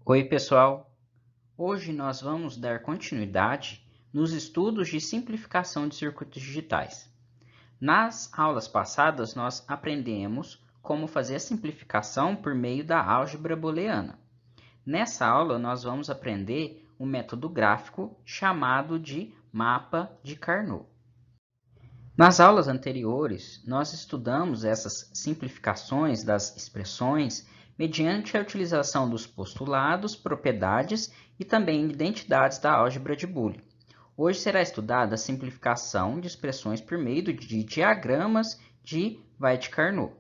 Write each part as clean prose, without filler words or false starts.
Oi, pessoal! Hoje nós vamos dar continuidade nos estudos de simplificação de circuitos digitais. Nas aulas passadas, nós aprendemos como fazer a simplificação por meio da álgebra booleana. Nessa aula, nós vamos aprender um método gráfico chamado de mapa de Carnot. Nas aulas anteriores, nós estudamos essas simplificações das expressões mediante a utilização dos postulados, propriedades e também identidades da álgebra de Boole. Hoje será estudada a simplificação de expressões por meio de diagramas de Waite-Carnot.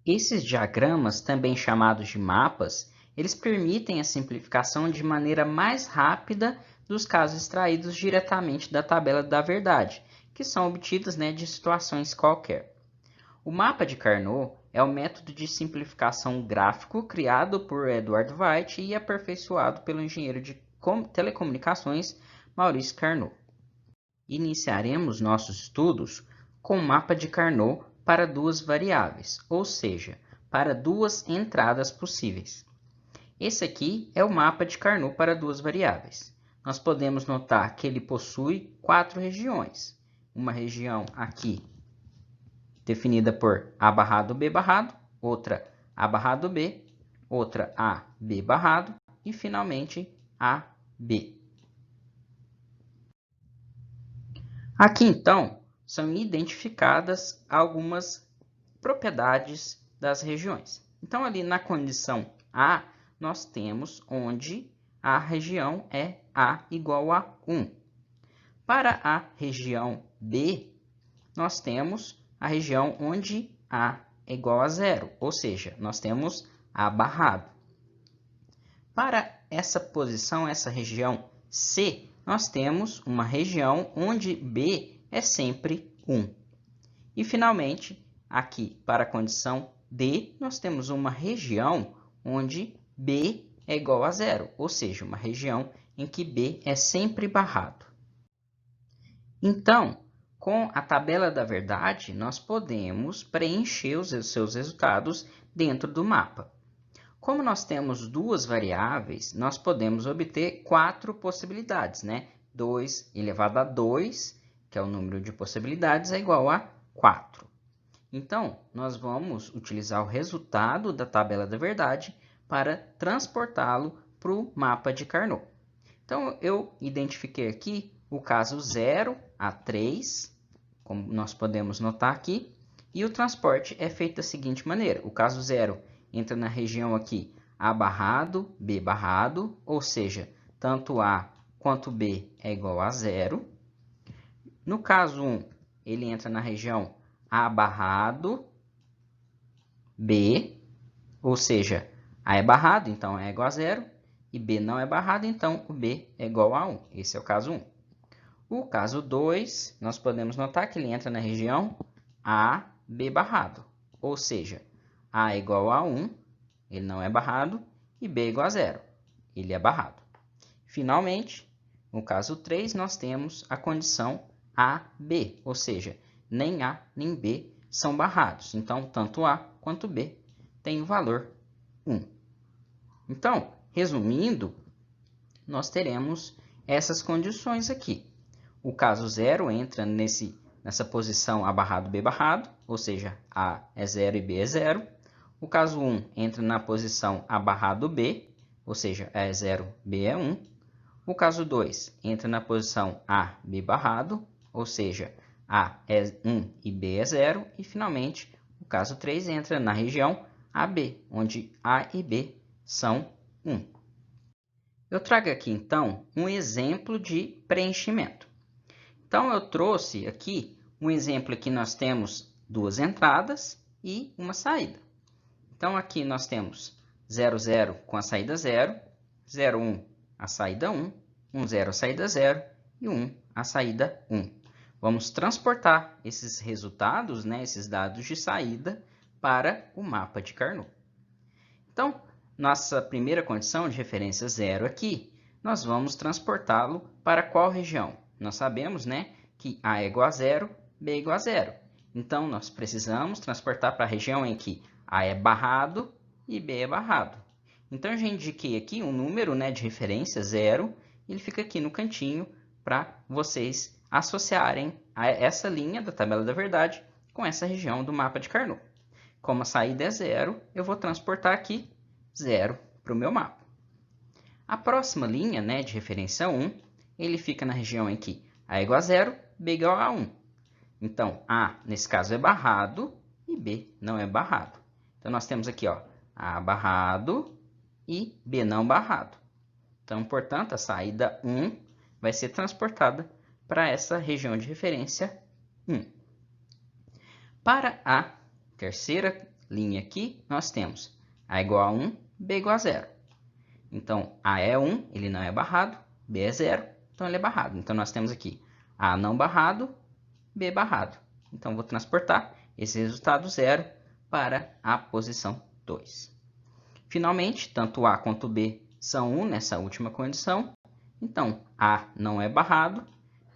Esses diagramas, também chamados de mapas, eles permitem a simplificação de maneira mais rápida dos casos extraídos diretamente da tabela da verdade, que são obtidas de situações qualquer. O mapa de Carnot é o método de simplificação gráfico criado por Edward White e aperfeiçoado pelo engenheiro de telecomunicações Maurice Carnot. Iniciaremos nossos estudos com o mapa de Carnot para duas variáveis, ou seja, para duas entradas possíveis. Esse aqui é o mapa de Carnot para duas variáveis. Nós podemos notar que ele possui 4 regiões. Uma região aqui definida por A barrado B barrado, outra A barrado B, outra A B barrado e finalmente A B. Aqui então são identificadas algumas propriedades das regiões. Então ali na condição A nós temos onde a região é A igual a 1. Para a região B, nós temos a região onde A é igual a 0, ou seja, nós temos A barrado. Para essa posição, essa região C, nós temos uma região onde B é sempre 1. E, finalmente, aqui para a condição D, nós temos uma região onde B é igual a 0, ou seja, uma região em que B é sempre barrado. Então, com a tabela da verdade, nós podemos preencher os seus resultados dentro do mapa. Como nós temos duas variáveis, nós podemos obter 4 possibilidades, 2 elevado a 2, que é o número de possibilidades, é igual a 4. Então, nós vamos utilizar o resultado da tabela da verdade para transportá-lo para o mapa de Carnot. Então, eu identifiquei aqui o caso 0 a 3, como nós podemos notar aqui, e o transporte é feito da seguinte maneira. O caso 0 entra na região aqui A barrado, B barrado, ou seja, tanto A quanto B é igual a 0. No caso 1, ele entra na região A barrado, B, ou seja, A é barrado, então é igual a 0, e B não é barrado, então o B é igual a 1. Esse é o caso 1. O caso 2, nós podemos notar que ele entra na região A, B barrado, ou seja, A é igual a 1, ele não é barrado, e B é igual a 0, ele é barrado. Finalmente, no caso 3, nós temos a condição AB, ou seja, nem A nem B são barrados. Então, tanto A quanto B tem o valor 1. Então, resumindo, nós teremos essas condições aqui. O caso 0 entra nessa posição A barrado, B barrado, ou seja, A é 0 e B é 0. O caso 1 entra na posição A barrado, B, ou seja, A é 0, B é 1. O caso 2 entra na posição A, B barrado, ou seja, A é 1 e B é 0. E, finalmente, o caso 3 entra na região AB, onde A e B são 1. Eu trago aqui, então, um exemplo de preenchimento. Então, eu trouxe aqui um exemplo que nós temos duas entradas e uma saída. Então, aqui nós temos 0, 0 com a saída 0, 0, 1 a saída 1, 1, 0 a saída 0 e 1 a saída 1. Vamos transportar esses resultados, esses dados de saída, para o mapa de Carnot. Então, nossa primeira condição de referência 0 aqui, nós vamos transportá-lo para qual região? Nós sabemos que A é igual a 0, B é igual a 0. Então, nós precisamos transportar para a região em que A é barrado e B é barrado. Então, eu já indiquei aqui um número, né, de referência, 0, ele fica aqui no cantinho para vocês associarem essa linha da tabela da verdade com essa região do mapa de Carnot. Como a saída é 0, eu vou transportar aqui 0 para o meu mapa. A próxima linha, né, de referência 1, ele fica na região em que A é igual a 0, B é igual a 1. Então, A, nesse caso, é barrado e B não é barrado. Então, nós temos aqui, ó, A barrado e B não barrado. Então, portanto, a saída 1 vai ser transportada para essa região de referência 1. Para a terceira linha aqui, nós temos A igual a 1, B igual a 0. Então, A é 1, ele não é barrado, B é 0, então ele é barrado. Então, nós temos aqui A não barrado, B barrado. Então, vou transportar esse resultado 0 para a posição 2. Finalmente, tanto A quanto B são 1 nessa última condição. Então, A não é barrado,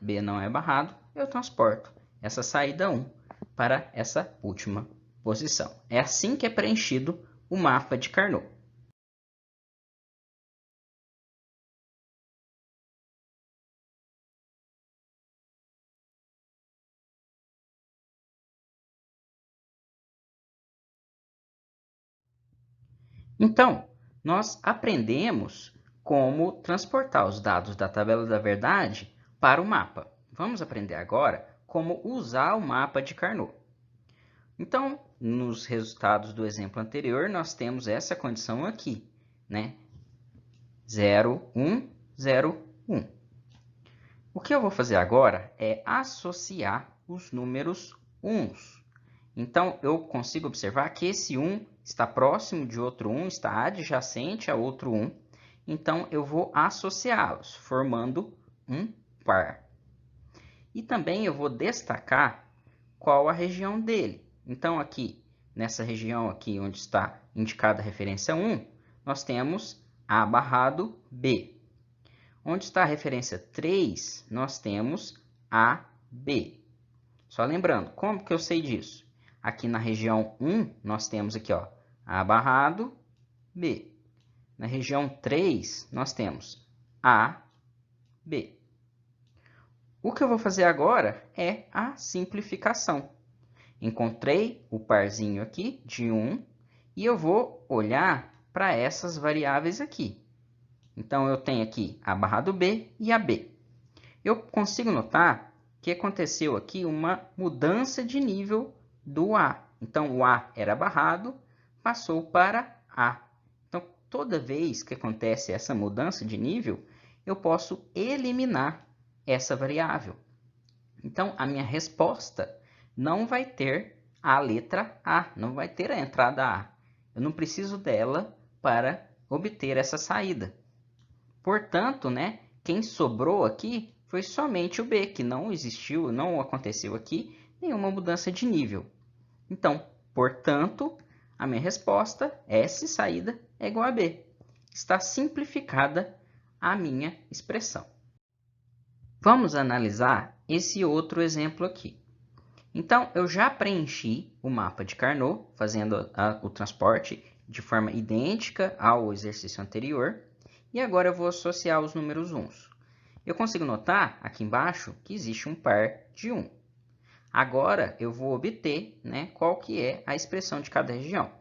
B não é barrado, eu transporto essa saída 1 para essa última posição. É assim que é preenchido o mapa de Carnot. Então, nós aprendemos como transportar os dados da tabela da verdade para o mapa. Vamos aprender agora como usar o mapa de Carnot. Então, nos resultados do exemplo anterior, nós temos essa condição aqui, né? 0, 1, 0, 1. O que eu vou fazer agora é associar os números 1s. Então, eu consigo observar que esse 1 está próximo de outro 1, está adjacente a outro 1. Então, eu vou associá-los, formando um par. E também eu vou destacar qual a região dele. Então, aqui, nessa região aqui onde está indicada a referência 1, nós temos A barrado B. Onde está a referência 3, nós temos AB. Só lembrando, como que eu sei disso? Aqui na região 1, nós temos aqui, ó, A barrado, B. Na região 3, nós temos A, B. O que eu vou fazer agora é a simplificação. Encontrei o parzinho aqui de 1 e eu vou olhar para essas variáveis aqui. Então, eu tenho aqui A barrado B e AB. Eu consigo notar que aconteceu aqui uma mudança de nível do A. Então, o A era barrado, passou para A. Então, toda vez que acontece essa mudança de nível, eu posso eliminar essa variável. Então, a minha resposta não vai ter a letra A, não vai ter a entrada A. Eu não preciso dela para obter essa saída. Portanto, né, quem sobrou aqui foi somente o B, que não existiu, não aconteceu aqui nenhuma mudança de nível. Então, portanto, a minha resposta, S saída, é igual a B. Está simplificada a minha expressão. Vamos analisar esse outro exemplo aqui. Então, eu já preenchi o mapa de Carnot, fazendo o transporte de forma idêntica ao exercício anterior. E agora eu vou associar os números 1s. Eu consigo notar aqui embaixo que existe um par de 1. Agora, eu vou obter, né, qual que é a expressão de cada região.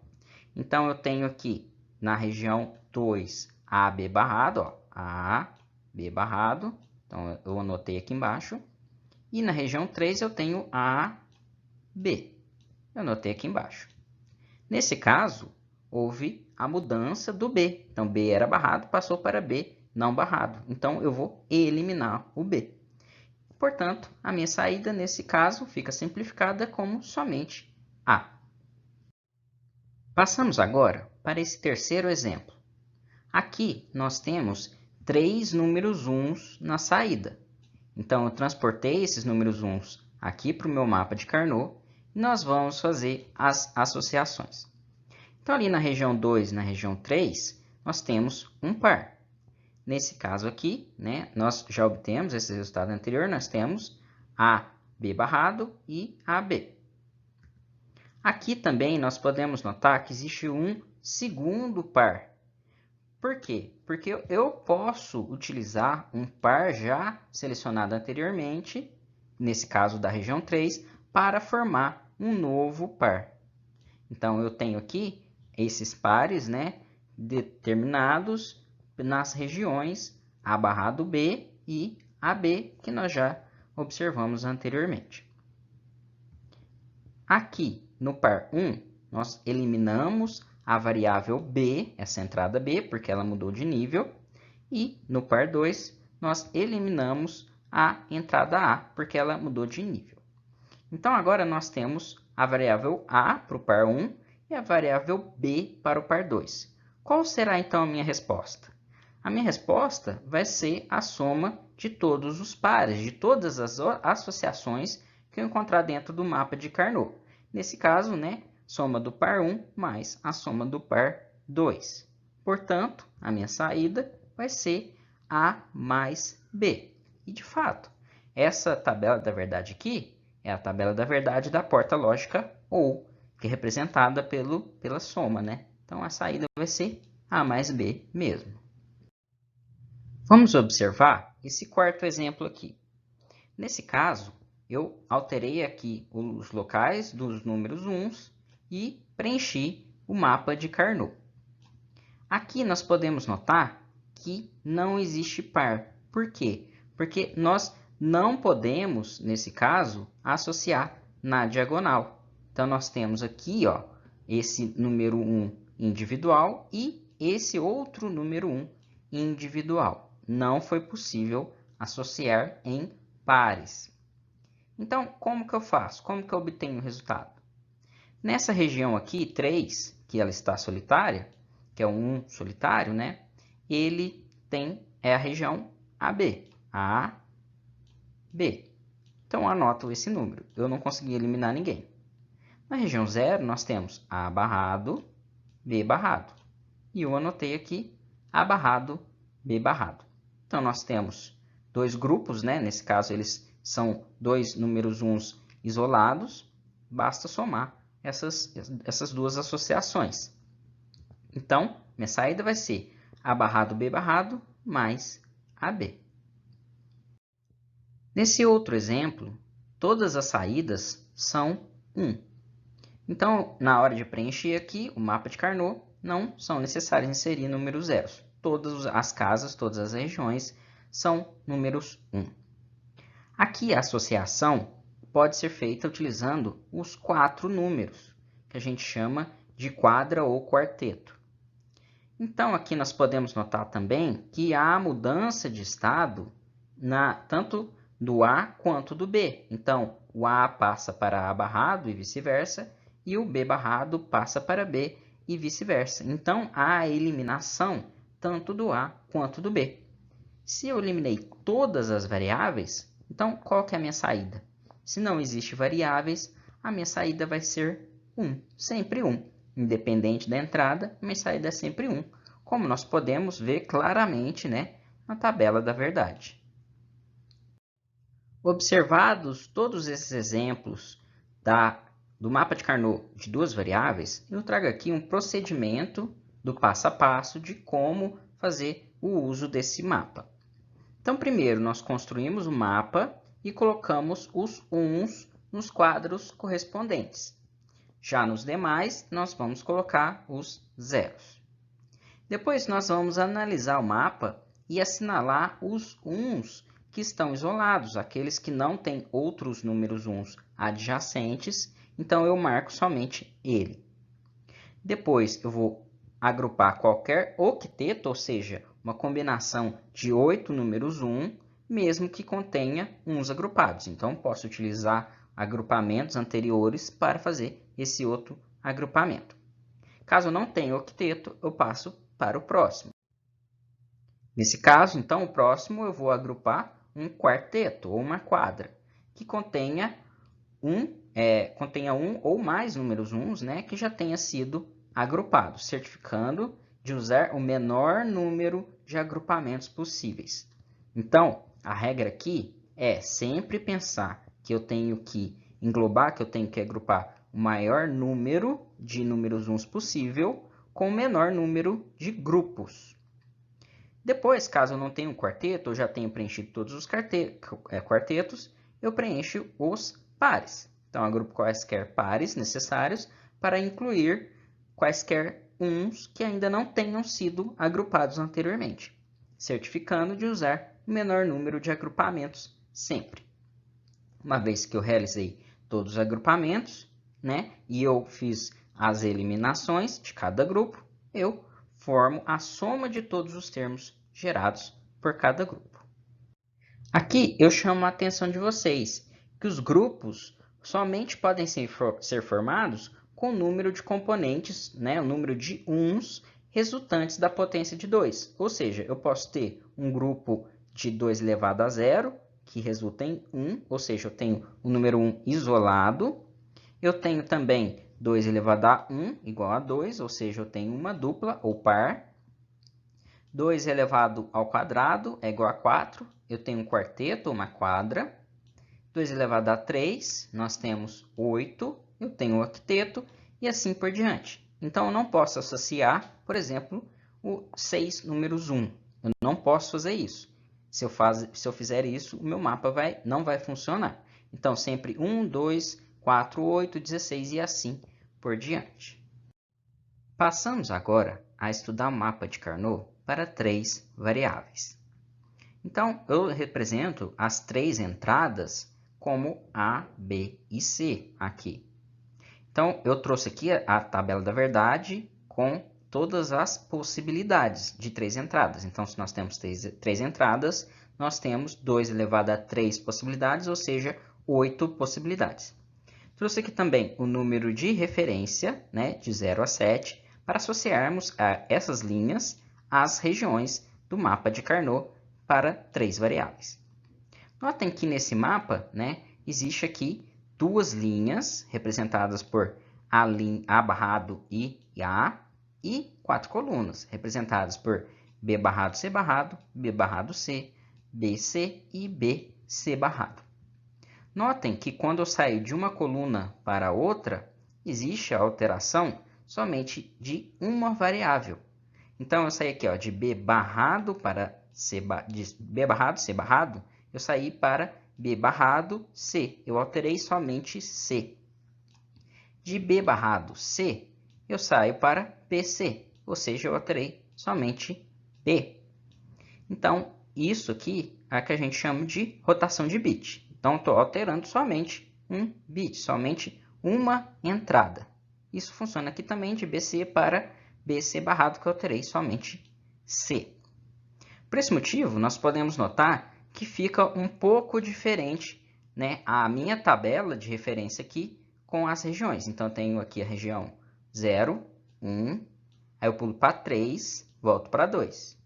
Então, eu tenho aqui na região 2, AB barrado, ó, A, B barrado. Então, eu anotei aqui embaixo. E na região 3, eu tenho A, B. Eu anotei aqui embaixo. Nesse caso, houve a mudança do B. Então, B era barrado, passou para B não barrado. Então, eu vou eliminar o B. Portanto, a minha saída, nesse caso, fica simplificada como somente A. Passamos agora para esse terceiro exemplo. Aqui, nós temos 3 números 1s na saída. Então, eu transportei esses números 1s aqui para o meu mapa de Carnot e nós vamos fazer as associações. Então, ali na região 2 e na região 3, nós temos um par. Nesse caso aqui, né, nós já obtemos esse resultado anterior, nós temos AB barrado e AB. Aqui também nós podemos notar que existe um segundo par. Por quê? Porque eu posso utilizar um par já selecionado anteriormente, nesse caso da região 3, para formar um novo par. Então, eu tenho aqui esses pares, né, determinados nas regiões A barrado B e AB, que nós já observamos anteriormente. Aqui, no par 1, nós eliminamos a variável B, essa entrada B, porque ela mudou de nível. E no par 2, nós eliminamos a entrada A, porque ela mudou de nível. Então, agora nós temos a variável A para o par 1 e a variável B para o par 2. Qual será, então, a minha resposta? A minha resposta vai ser a soma de todos os pares, de todas as associações que eu encontrar dentro do mapa de Carnot. Nesse caso, né, soma do par 1 mais a soma do par 2. Portanto, a minha saída vai ser A mais B. E, de fato, essa tabela da verdade aqui é a tabela da verdade da porta lógica OU, que é representada pela soma, né? Então, a saída vai ser A mais B mesmo. Vamos observar esse quarto exemplo aqui. Nesse caso, eu alterei aqui os locais dos números uns e preenchi o mapa de Carnot. Aqui nós podemos notar que não existe par. Por quê? Porque nós não podemos, nesse caso, associar na diagonal. Então, nós temos aqui, ó, esse número 1 individual e esse outro número 1 individual. Não foi possível associar em pares. Então, como que eu faço? Como que eu obtenho o resultado? Nessa região aqui, 3, que ela está solitária, que é o 1 solitário, né? Ele é a região AB. A, B. Então, anoto esse número. Eu não consegui eliminar ninguém. Na região 0, nós temos A barrado, B barrado. E eu anotei aqui A barrado, B barrado. Então, nós temos dois grupos, né? Nesse caso, eles são dois números uns isolados. Basta somar essas duas associações. Então, minha saída vai ser A barrado, B barrado, mais AB. Nesse outro exemplo, todas as saídas são 1. Então, na hora de preencher aqui o mapa de Carnot, não são necessários inserir números zeros. Todas as casas, todas as regiões são números 1. Aqui a associação pode ser feita utilizando os 4 números, que a gente chama de quadra ou quarteto. Então, aqui nós podemos notar também que há mudança de estado tanto do A quanto do B. Então, o A passa para A barrado e vice-versa, e o B barrado passa para B e vice-versa. Então, há a eliminação tanto do A quanto do B. Se eu eliminei todas as variáveis, então qual que é a minha saída? Se não existe variáveis, a minha saída vai ser 1, sempre 1. Independente da entrada, minha saída é sempre 1, como nós podemos ver claramente, né, na tabela da verdade. Observados todos esses exemplos do mapa de Carnot de duas variáveis, eu trago aqui um procedimento do passo a passo de como fazer o uso desse mapa. Então, primeiro, nós construímos o mapa e colocamos os uns nos quadros correspondentes. Já nos demais, nós vamos colocar os zeros. Depois, nós vamos analisar o mapa e assinalar os uns que estão isolados, aqueles que não têm outros números uns adjacentes, então eu marco somente ele. Depois, eu vou agrupar qualquer octeto, ou seja, uma combinação de 8 números 1, mesmo que contenha uns agrupados. Então, posso utilizar agrupamentos anteriores para fazer esse outro agrupamento. Caso não tenha octeto, eu passo para o próximo. Nesse caso, então, o próximo eu vou agrupar um quarteto ou uma quadra, que contenha um ou mais números uns, né, que já tenha sido agrupado, certificando de usar o menor número de agrupamentos possíveis. Então, a regra aqui é sempre pensar que eu tenho que englobar, que eu tenho que agrupar o maior número de números uns possível com o menor número de grupos. Depois, caso eu não tenha um quarteto, eu já tenho preenchido todos os quartetos, eu preencho os pares. Então, agrupo quaisquer pares necessários para incluir quaisquer uns que ainda não tenham sido agrupados anteriormente, certificando de usar o menor número de agrupamentos sempre. Uma vez que eu realizei todos os agrupamentos, né, e eu fiz as eliminações de cada grupo, eu formo a soma de todos os termos gerados por cada grupo. Aqui eu chamo a atenção de vocês que os grupos somente podem ser formados com o número de componentes, né, o número de uns resultantes da potência de 2. Ou seja, eu posso ter um grupo de 2 elevado a 0, que resulta em 1, ou seja, eu tenho o número 1 isolado. Eu tenho também 2 elevado a 1 igual a 2, ou seja, eu tenho uma dupla ou par. 2 elevado ao quadrado é igual a 4, eu tenho um quarteto, uma quadra. 2 elevado a 3, nós temos 8, eu tenho um octeto, e assim por diante. Então, eu não posso associar, por exemplo, o 6 números 1. Eu não posso fazer isso. Se eu fizer isso, o meu mapa não vai funcionar. Então, sempre 1, 2, 4, 8, 16 e assim por diante. Passamos agora a estudar o mapa de Carnot para 3 variáveis. Então, eu represento as 3 entradas como A, B e C aqui. Então, eu trouxe aqui a tabela da verdade com todas as possibilidades de 3 entradas. Então, se nós temos 3 entradas, nós temos 2 elevado a 3 possibilidades, ou seja, 8 possibilidades. Trouxe aqui também o número de referência, né, de 0 a 7, para associarmos a essas linhas às regiões do mapa de Carnot para 3 variáveis. Notem que nesse mapa, né, existe aqui 2 linhas representadas por A barrado e A, e 4 colunas representadas por B barrado, C barrado, B barrado, C, BC e BC barrado. Notem que quando eu saio de uma coluna para outra, existe a alteração somente de uma variável. Então, eu saí aqui de B barrado para de B barrado, C barrado, eu saí para B barrado, C. Eu alterei somente C. De B barrado, C, eu saio para BC, ou seja, eu alterei somente B. Então, isso aqui é o que a gente chama de rotação de bit. Então, estou alterando somente um bit, somente uma entrada. Isso funciona aqui também de BC para BC barrado, que eu alterei somente C. Por esse motivo, nós podemos notar que fica um pouco diferente, né, a minha tabela de referência aqui com as regiões. Então, eu tenho aqui a região 0, 1, aí eu pulo para 3, volto para 2.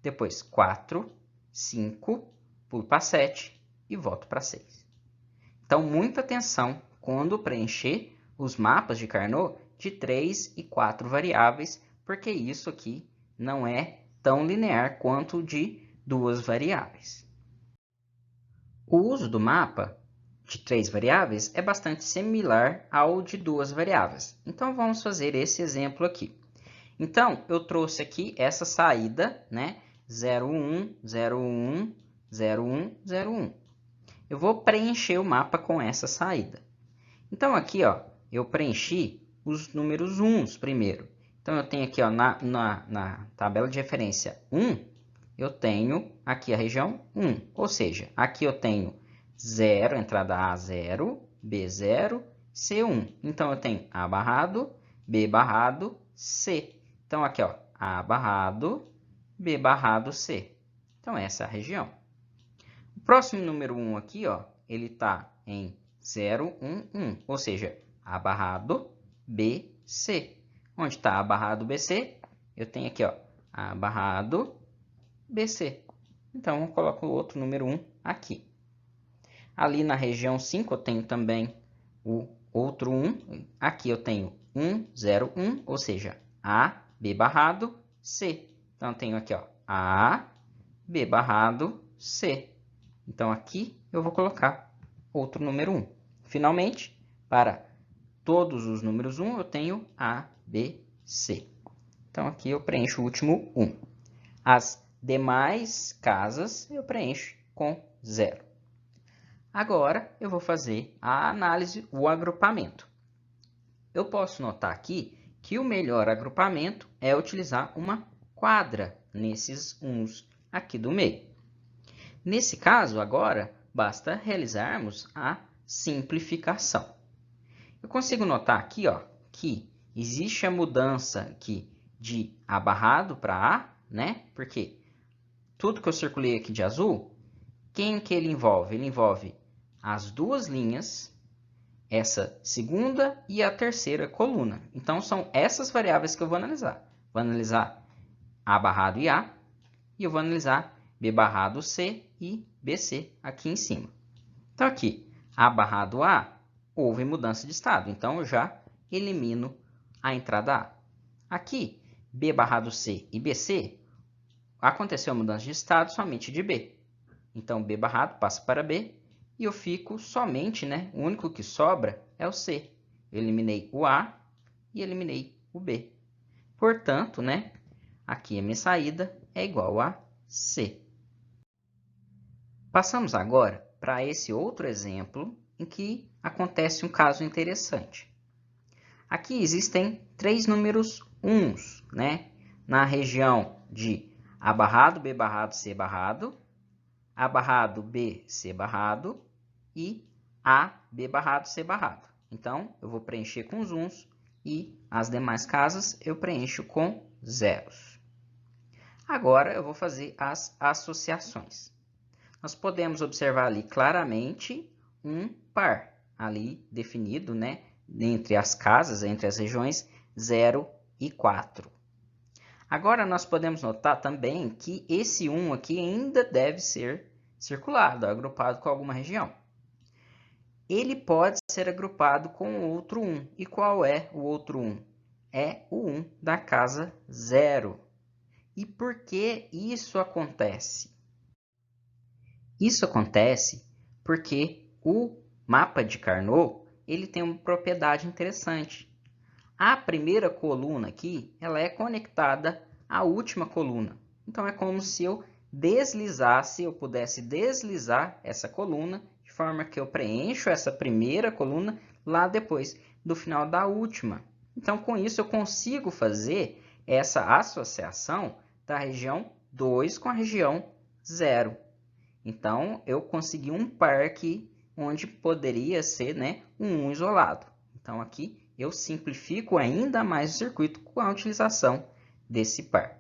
Depois 4, 5, pulo para 7 e volto para 6. Então, muita atenção quando preencher os mapas de Carnot de 3 e 4 variáveis, porque isso aqui não é tão linear quanto de 2 variáveis. O uso do mapa de 3 variáveis é bastante similar ao de 2 variáveis. Então, vamos fazer esse exemplo aqui. Então, eu trouxe aqui essa saída, né? 0, 1, 0, 1, 0, 1, 0, 1. Eu vou preencher o mapa com essa saída. Então, aqui, eu preenchi os números 1 primeiro. Então, eu tenho aqui, na tabela de referência 1, eu tenho aqui a região 1. Ou seja, aqui eu tenho 0, entrada A, 0, B, 0, C, 1. Então, eu tenho A barrado, B barrado, C. Então, aqui, A barrado, B barrado, C. Então, essa é a região. O próximo número 1 aqui, ele está em 0, 1, 1. Ou seja, A barrado, B, C. Onde está A barrado, BC? Eu tenho aqui, A barrado, BC. Então, eu coloco o outro número 1 aqui. Ali na região 5, eu tenho também o outro 1. Aqui eu tenho 1, 0, 1, ou seja, A, B barrado, C. Então, eu tenho aqui, A, B barrado, C. Então, aqui eu vou colocar outro número 1. Finalmente, para todos os números 1, eu tenho A, B, C. Então, aqui eu preencho o último 1. As demais casas eu preencho com 0. Agora eu vou fazer a análise, o agrupamento. Eu posso notar aqui que o melhor agrupamento é utilizar uma quadra nesses uns aqui do meio. Nesse caso, agora, basta realizarmos a simplificação. Eu consigo notar aqui, ó, que existe a mudança aqui de A barrado para A, né? Porque tudo que eu circulei aqui de azul, quem que ele envolve? Ele envolve as duas linhas, essa segunda e a terceira coluna. Então, são essas variáveis que eu vou analisar. Vou analisar A barrado e A, e eu vou analisar B barrado C e BC aqui em cima. Então, aqui, A barrado A, houve mudança de estado. Então, eu já elimino a entrada A. Aqui, B barrado C e BC, aconteceu a mudança de estado somente de B. Então, B barrado passa para B e eu fico somente, né? O único que sobra é o C. Eu eliminei o A e eliminei o B. Portanto, né? Aqui a minha saída é igual a C. Passamos agora para esse outro exemplo em que acontece um caso interessante. Aqui existem 3 números uns, né? Na região de A barrado, B barrado, C barrado, A barrado, B, C barrado e A, B barrado, C barrado. Então, eu vou preencher com os uns e as demais casas eu preencho com zeros. Agora, eu vou fazer as associações. Nós podemos observar ali claramente um par ali definido, né? Entre as casas, entre as regiões 0 e 4. Agora, nós podemos notar também que esse 1 aqui ainda deve ser circulado, agrupado com alguma região. Ele pode ser agrupado com outro 1. E qual é o outro 1? É o 1 da casa 0. E por que isso acontece? Isso acontece porque o mapa de Carnot ele tem uma propriedade interessante. A primeira coluna aqui ela é conectada à última coluna. Então, é como se eu deslizasse, eu pudesse deslizar essa coluna de forma que eu preencho essa primeira coluna lá depois do final da última. Então, com isso, eu consigo fazer essa associação da região 2 com a região 0. Então, eu consegui um par aqui onde poderia ser, né, um 1 isolado. Então, aqui eu simplifico ainda mais o circuito com a utilização desse par.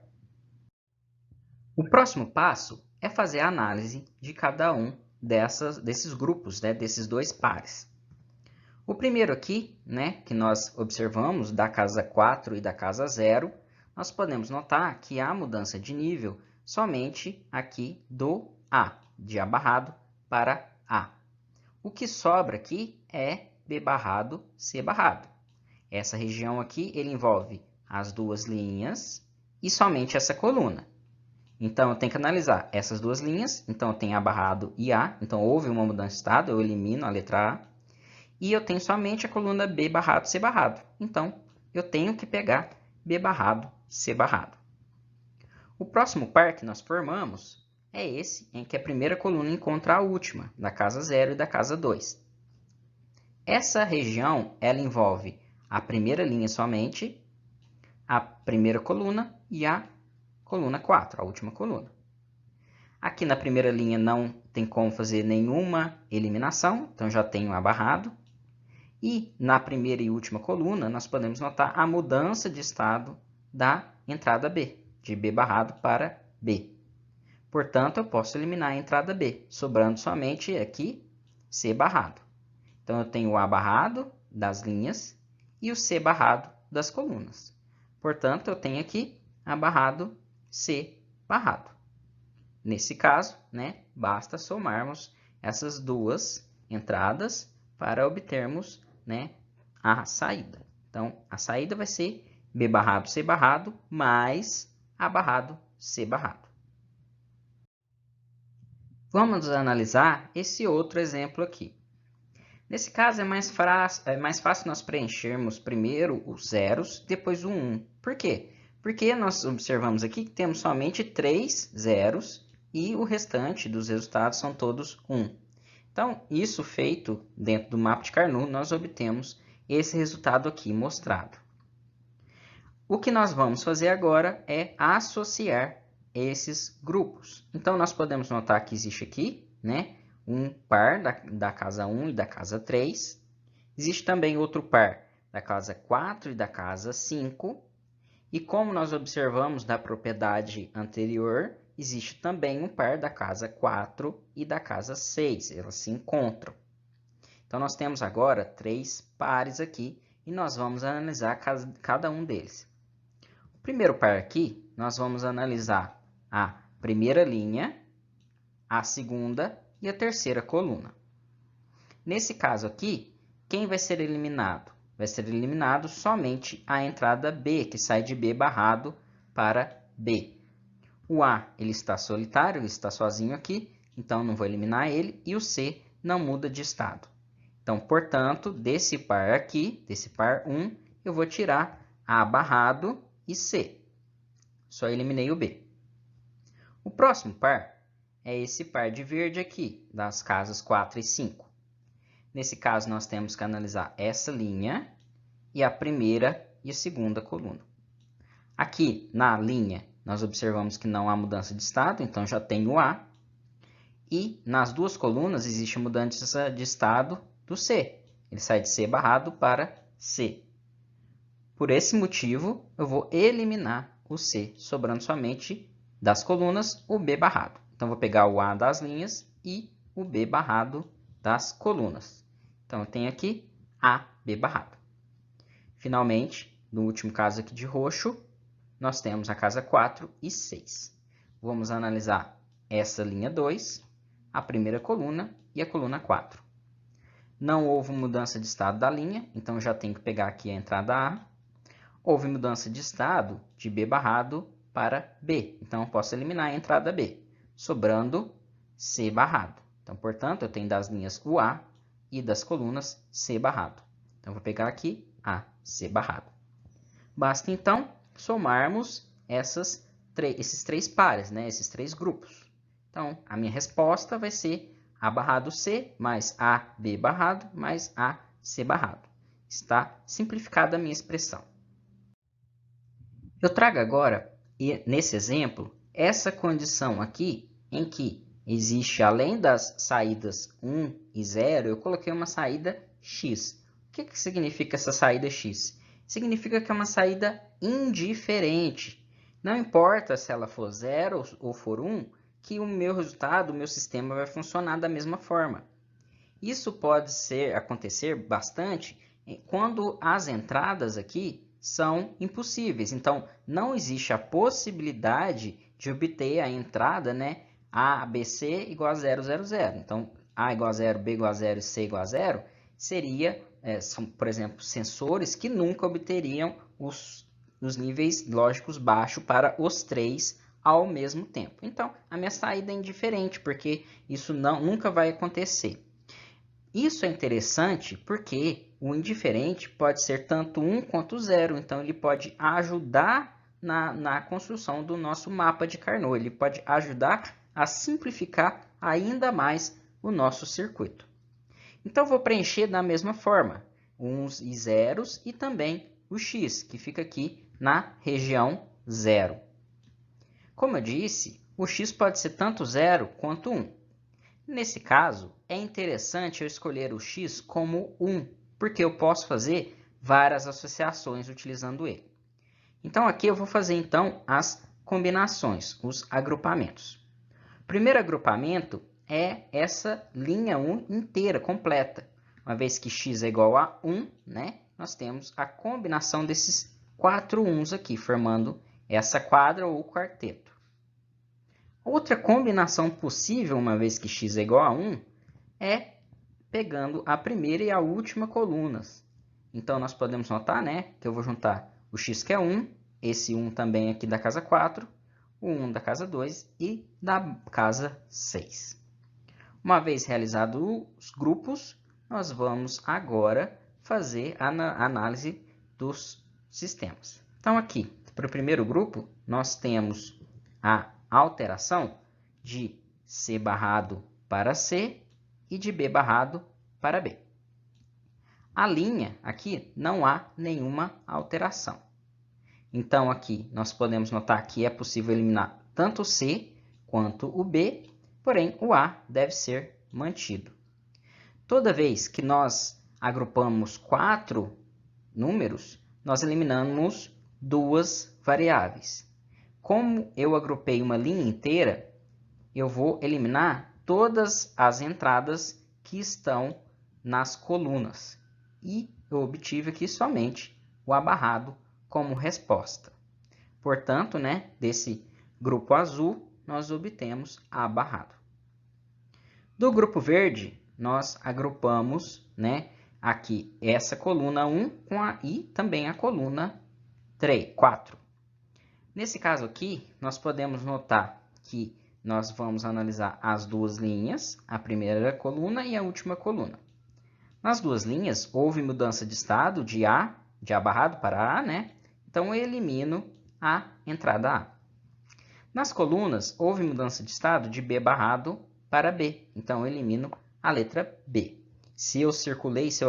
O próximo passo é fazer a análise de cada um desses grupos, né, desses dois pares. O primeiro aqui, né, que nós observamos da casa 4 e da casa 0, nós podemos notar que há mudança de nível somente aqui do A, de A barrado para A. O que sobra aqui é B barrado, C barrado. Essa região aqui ele envolve as duas linhas e somente essa coluna. Então, eu tenho que analisar essas duas linhas. Então, eu tenho A barrado e A. Então, houve uma mudança de estado, eu elimino a letra A. E eu tenho somente a coluna B barrado, C barrado. Então, eu tenho que pegar B barrado, C barrado. O próximo par que nós formamos é esse, em que a primeira coluna encontra a última, da casa 0 e da casa 2. Essa região, ela envolve a primeira linha somente, a primeira coluna e a coluna 4, a última coluna. Aqui na primeira linha não tem como fazer nenhuma eliminação, então já tenho A barrado. E na primeira e última coluna, nós podemos notar a mudança de estado da entrada B, de B barrado para B. Portanto, eu posso eliminar a entrada B, sobrando somente aqui C barrado. Então, eu tenho o A barrado das linhas e o C barrado das colunas. Portanto, eu tenho aqui A barrado, C barrado. Nesse caso, né, basta somarmos essas duas entradas para obtermos, né, a saída. Então, a saída vai ser B barrado, C barrado, mais A barrado, C barrado. Vamos analisar esse outro exemplo aqui. Nesse caso, é mais fácil nós preenchermos primeiro os zeros, depois o 1. Por quê? Porque nós observamos aqui que temos somente 3 zeros e o restante dos resultados são todos 1. Então, isso feito dentro do mapa de Carnot, nós obtemos esse resultado aqui mostrado. O que nós vamos fazer agora é associar esses grupos. Então, nós podemos notar que existe aqui, né, um par da casa 1 e da casa 3. Existe também outro par da casa 4 e da casa 5. E como nós observamos da propriedade anterior, existe também um par da casa 4 e da casa 6. Elas se encontram. Então, nós temos agora 3 pares aqui e nós vamos analisar cada um deles. O primeiro par aqui, nós vamos analisar a primeira linha, a segunda e a terceira coluna. Nesse caso aqui, quem vai ser eliminado? Vai ser eliminado somente a entrada B, que sai de B barrado para B. O A, ele está solitário, ele está sozinho aqui, então não vou eliminar ele. E o C não muda de estado. Então, portanto, desse par aqui, desse par 1, eu vou tirar A barrado e C. Só eliminei o B. O próximo par é esse par de verde aqui, das casas 4 e 5. Nesse caso, nós temos que analisar essa linha e a primeira e a segunda coluna. Aqui, na linha, nós observamos que não há mudança de estado, então já tenho o A. E nas duas colunas existe mudança de estado do C. Ele sai de C barrado para C. Por esse motivo, eu vou eliminar o C, sobrando somente das colunas o B barrado. Então, vou pegar o A das linhas e o B barrado das colunas. Então, eu tenho aqui A, B barrado. Finalmente, no último caso aqui de roxo, nós temos a casa 4 e 6. Vamos analisar essa linha 2, a primeira coluna e a coluna 4. Não houve mudança de estado da linha, então já tenho que pegar aqui a entrada A. Houve mudança de estado de B barrado para B, então eu posso eliminar a entrada B, sobrando C barrado. Então, portanto, eu tenho das linhas o A e das colunas C barrado. Então, eu vou pegar aqui A, C barrado. Basta, então, somarmos esses 3 pares, né? Esses 3 grupos. Então, a minha resposta vai ser A barrado C mais A, B barrado mais A, C barrado. Está simplificada a minha expressão. Eu trago agora, nesse exemplo, essa condição aqui em que existe, além das saídas 1 e 0, eu coloquei uma saída x. O que significa essa saída x? Significa que é uma saída indiferente. Não importa se ela for 0 ou for 1, que o meu resultado, o meu sistema vai funcionar da mesma forma. Isso pode acontecer bastante quando as entradas aqui são impossíveis. Então, não existe a possibilidade de obter a entrada, né, A, B, C igual a 0, 0, 0. Então, A igual a 0, B igual a 0 e C igual a 0 são, por exemplo, sensores que nunca obteriam os níveis lógicos baixos para os 3 ao mesmo tempo. Então, a minha saída é indiferente, porque isso nunca vai acontecer. Isso é interessante porque o indiferente pode ser tanto 1 quanto 0. Então, ele pode ajudar na construção do nosso mapa de Carnot. Ele pode ajudar a simplificar ainda mais o nosso circuito. Então, vou preencher da mesma forma, uns e zeros e também o x, que fica aqui na região 0. Como eu disse, o x pode ser tanto 0 quanto 1. Nesse caso, é interessante eu escolher o x como 1, porque eu posso fazer várias associações utilizando ele. Então, aqui eu vou fazer então as combinações, os agrupamentos. O primeiro agrupamento é essa linha 1 inteira, completa. Uma vez que x é igual a 1, né, nós temos a combinação desses 4 1s aqui, formando essa quadra ou quarteto. Outra combinação possível, uma vez que x é igual a 1, é pegando a primeira e a última colunas. Então, nós podemos notar, né, que eu vou juntar o x que é 1, esse 1 também aqui da casa 4, o 1 da casa 2 e da casa 6. Uma vez realizados os grupos, nós vamos agora fazer a análise dos sistemas. Então, aqui, para o primeiro grupo, nós temos a alteração de C barrado para C e de B barrado para B. A linha aqui não há nenhuma alteração. Então aqui nós podemos notar que é possível eliminar tanto o C quanto o B, porém o A deve ser mantido. Toda vez que nós agrupamos 4 números, nós eliminamos 2 variáveis. Como eu agrupei uma linha inteira, eu vou eliminar todas as entradas que estão nas colunas. E eu obtive aqui somente o A barrado como resposta. Portanto, desse grupo azul, nós obtemos A barrado. Do grupo verde, nós agrupamos aqui essa coluna 1 e também a coluna 4. Nesse caso aqui, nós podemos notar que nós vamos analisar as duas linhas, a primeira coluna e a última coluna. Nas duas linhas, houve mudança de estado de A barrado para A, Então, eu elimino a entrada A. Nas colunas, houve mudança de estado de B barrado para B. Então, eu elimino a letra B. Se eu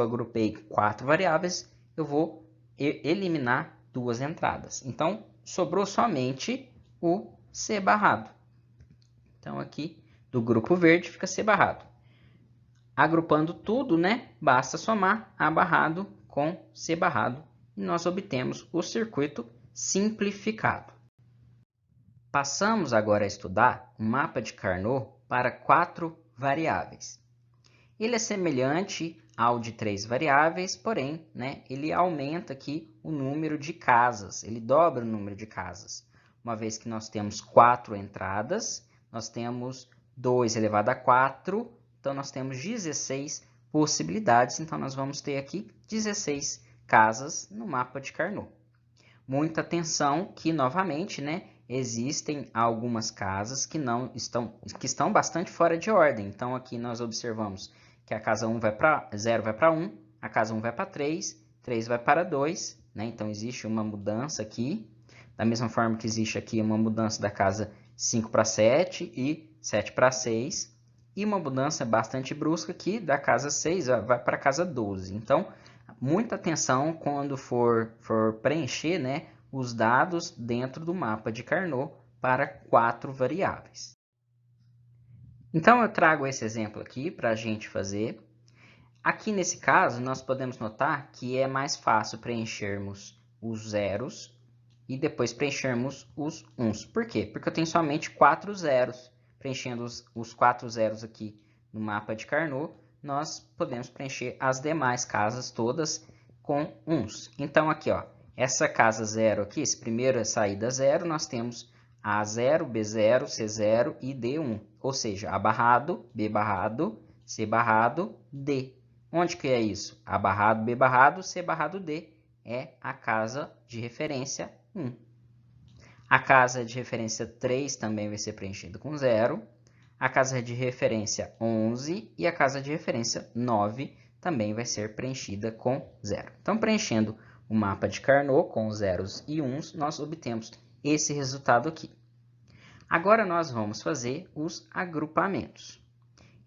agrupei 4 variáveis, eu vou eliminar 2 entradas. Então, sobrou somente o C barrado. Então, aqui, do grupo verde, fica C barrado. Agrupando tudo, basta somar A barrado com C barrado e nós obtemos o circuito simplificado. Passamos agora a estudar um mapa de Carnot para 4 variáveis. Ele é semelhante ao de 3 variáveis, porém, ele aumenta aqui o número de casas, ele dobra o número de casas. Uma vez que nós temos 4 entradas, nós temos 2 elevado a 4, então nós temos 16 possibilidades, então nós vamos ter aqui 16 casas no mapa de Carnot. Muita atenção que, novamente, existem algumas casas que estão bastante fora de ordem. Então, aqui nós observamos que a casa 0 vai para 1, a casa 1 vai para 3, 3 vai para 2, Então, existe uma mudança aqui, da mesma forma que existe aqui uma mudança da casa 5 para 7 e 7 para 6, e uma mudança bastante brusca aqui da casa 6 vai para a casa 12. Então, muita atenção quando for preencher os dados dentro do mapa de Carnot para 4 variáveis. Então, eu trago esse exemplo aqui para a gente fazer. Aqui nesse caso, nós podemos notar que é mais fácil preenchermos os zeros e depois preenchermos os uns. Por quê? Porque eu tenho somente 4 zeros. Preenchendo os 4 zeros aqui no mapa de Carnot, nós podemos preencher as demais casas todas com uns. Então, aqui, essa casa 0 aqui, esse primeiro saída 0, nós temos A0, B0, C0 e D1. Ou seja, A barrado, B barrado, C barrado, D. Onde que é isso? A barrado, B barrado, C barrado, D é a casa de referência 1. A casa de referência 3 também vai ser preenchida com 0. A casa de referência 11 e a casa de referência 9 também vai ser preenchida com 0. Então, preenchendo o mapa de Carnot com zeros e uns, nós obtemos esse resultado aqui. Agora, nós vamos fazer os agrupamentos.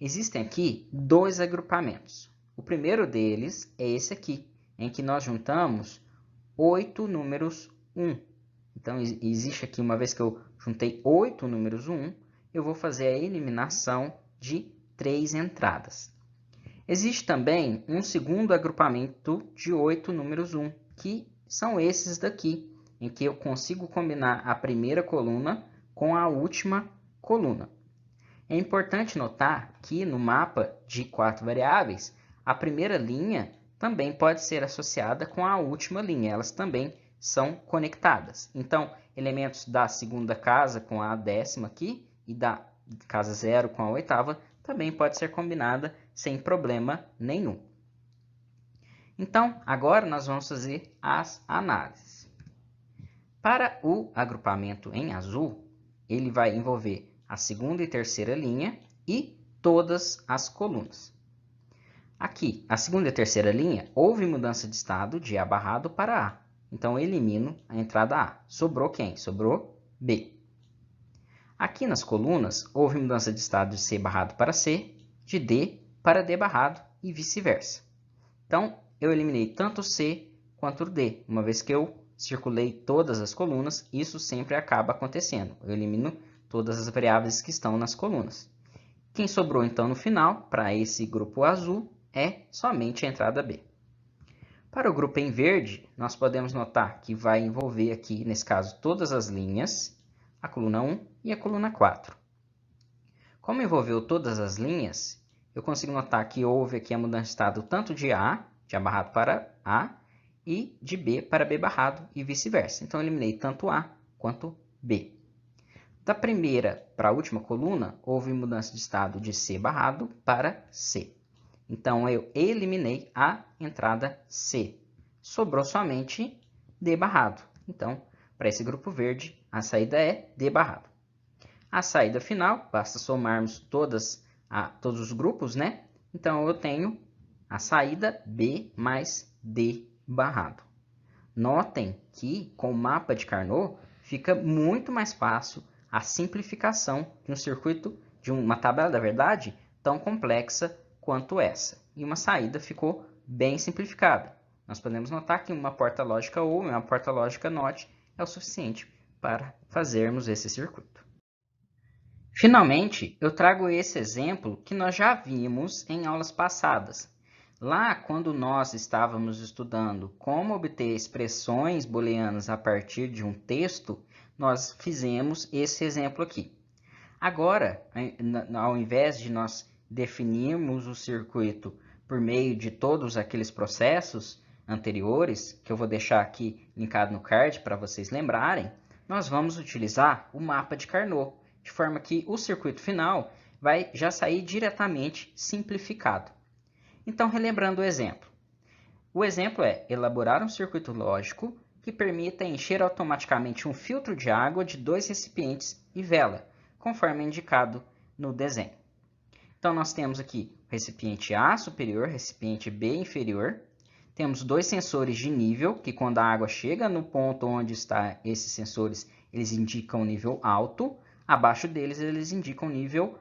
Existem aqui 2 agrupamentos. O primeiro deles é esse aqui, em que nós juntamos 8 números 1. Então, existe aqui, uma vez que eu juntei 8 números 1, eu vou fazer a eliminação de 3 entradas. Existe também um segundo agrupamento de 8 números 1, que são esses daqui, em que eu consigo combinar a primeira coluna com a última coluna. É importante notar que no mapa de 4 variáveis, a primeira linha também pode ser associada com a última linha, elas também são conectadas. Então, elementos da segunda casa com a 10ª aqui e da casa 0 com a 8ª também pode ser combinada sem problema nenhum. Então, agora nós vamos fazer as análises. Para o agrupamento em azul, ele vai envolver a segunda e terceira linha e todas as colunas. Aqui, a segunda e terceira linha, houve mudança de estado de A barrado para A. Então, eu elimino a entrada A. Sobrou quem? Sobrou B. Aqui nas colunas, houve mudança de estado de C barrado para C, de D para D barrado e vice-versa. Então, eu eliminei tanto o C quanto o D. Uma vez que eu circulei todas as colunas, isso sempre acaba acontecendo. Eu elimino todas as variáveis que estão nas colunas. Quem sobrou, então, no final, para esse grupo azul, é somente a entrada B. Para o grupo em verde, nós podemos notar que vai envolver aqui, nesse caso, todas as linhas, a coluna 1 e a coluna 4. Como envolveu todas as linhas, eu consigo notar que houve aqui a mudança de estado tanto de A barrado para A, e de B para B barrado e vice-versa. Então, eu eliminei tanto A quanto B. Da primeira para a última coluna, houve mudança de estado de C barrado para C. Então, eu eliminei a entrada C. Sobrou somente D barrado. Então, para esse grupo verde, a saída é D barrado. A saída final, basta somarmos todos os grupos, né? Então, eu tenho a saída B mais D barrado. Notem que, com o mapa de Carnot, fica muito mais fácil a simplificação de um circuito, de uma tabela da verdade, tão complexa quanto essa. E uma saída ficou bem simplificada. Nós podemos notar que uma porta lógica ou uma porta lógica NOT é o suficiente para fazermos esse circuito. Finalmente, eu trago esse exemplo que nós já vimos em aulas passadas. Lá, quando nós estávamos estudando como obter expressões booleanas a partir de um texto, nós fizemos esse exemplo aqui. Agora, ao invés de nós definirmos o circuito por meio de todos aqueles processos anteriores, que eu vou deixar aqui linkado no card para vocês lembrarem, nós vamos utilizar o mapa de Carnot, de forma que o circuito final vai já sair diretamente simplificado. Então, relembrando o exemplo. O exemplo é elaborar um circuito lógico que permita encher automaticamente um filtro de água de 2 recipientes e vela, conforme indicado no desenho. Então, nós temos aqui o recipiente A superior, recipiente B inferior. Temos 2 sensores de nível, que quando a água chega no ponto onde estão esses sensores, eles indicam nível alto. Abaixo deles, eles indicam nível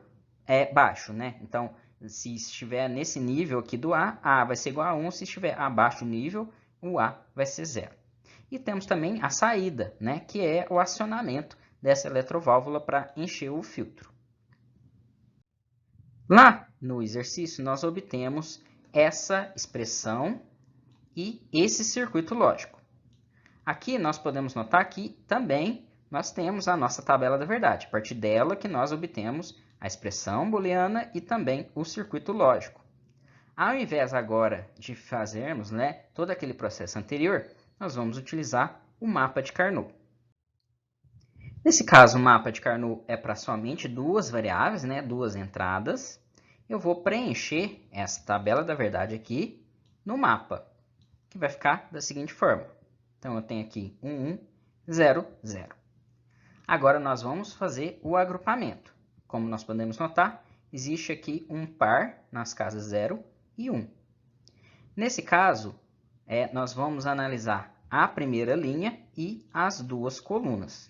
baixo, né? Então, se estiver nesse nível aqui do A vai ser igual a 1. Se estiver abaixo do nível, o A vai ser 0. E temos também a saída, né? Que é o acionamento dessa eletroválvula para encher o filtro. Lá no exercício, nós obtemos essa expressão e esse circuito lógico. Aqui nós podemos notar que também nós temos a nossa tabela da verdade. A partir dela que nós obtemos a expressão booleana e também o circuito lógico. Ao invés agora de fazermos todo aquele processo anterior, nós vamos utilizar o mapa de Carnot. Nesse caso, o mapa de Carnot é para somente duas variáveis, duas entradas. Eu vou preencher essa tabela da verdade aqui no mapa, que vai ficar da seguinte forma. Então, eu tenho aqui 1, 1, 0, 0. Agora, nós vamos fazer o agrupamento. Como nós podemos notar, existe aqui um par nas casas 0 e 1. Nesse caso, nós vamos analisar a primeira linha e as duas colunas.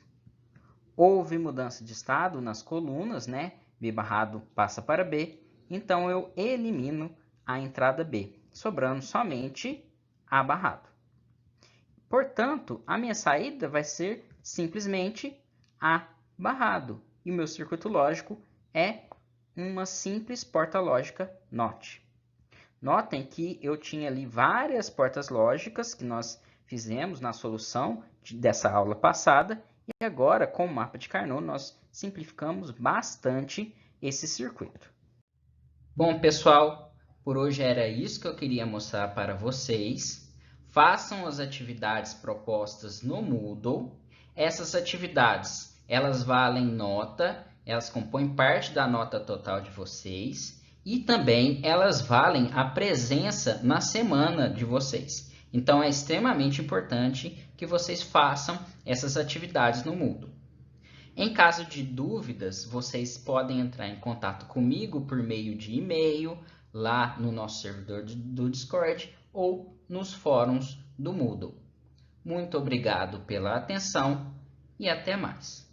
Houve mudança de estado nas colunas, B barrado passa para B, então eu elimino a entrada B, sobrando somente A barrado. Portanto, a minha saída vai ser simplesmente A barrado. E o meu circuito lógico é uma simples porta lógica NOT. Notem que eu tinha ali várias portas lógicas que nós fizemos na solução dessa aula passada. E agora, com o mapa de Carnot, nós simplificamos bastante esse circuito. Bom, pessoal, por hoje era isso que eu queria mostrar para vocês. Façam as atividades propostas no Moodle. Essas atividades, elas valem nota, elas compõem parte da nota total de vocês e também elas valem a presença na semana de vocês. Então, é extremamente importante que vocês façam essas atividades no Moodle. Em caso de dúvidas, vocês podem entrar em contato comigo por meio de e-mail, lá no nosso servidor do Discord ou nos fóruns do Moodle. Muito obrigado pela atenção e até mais.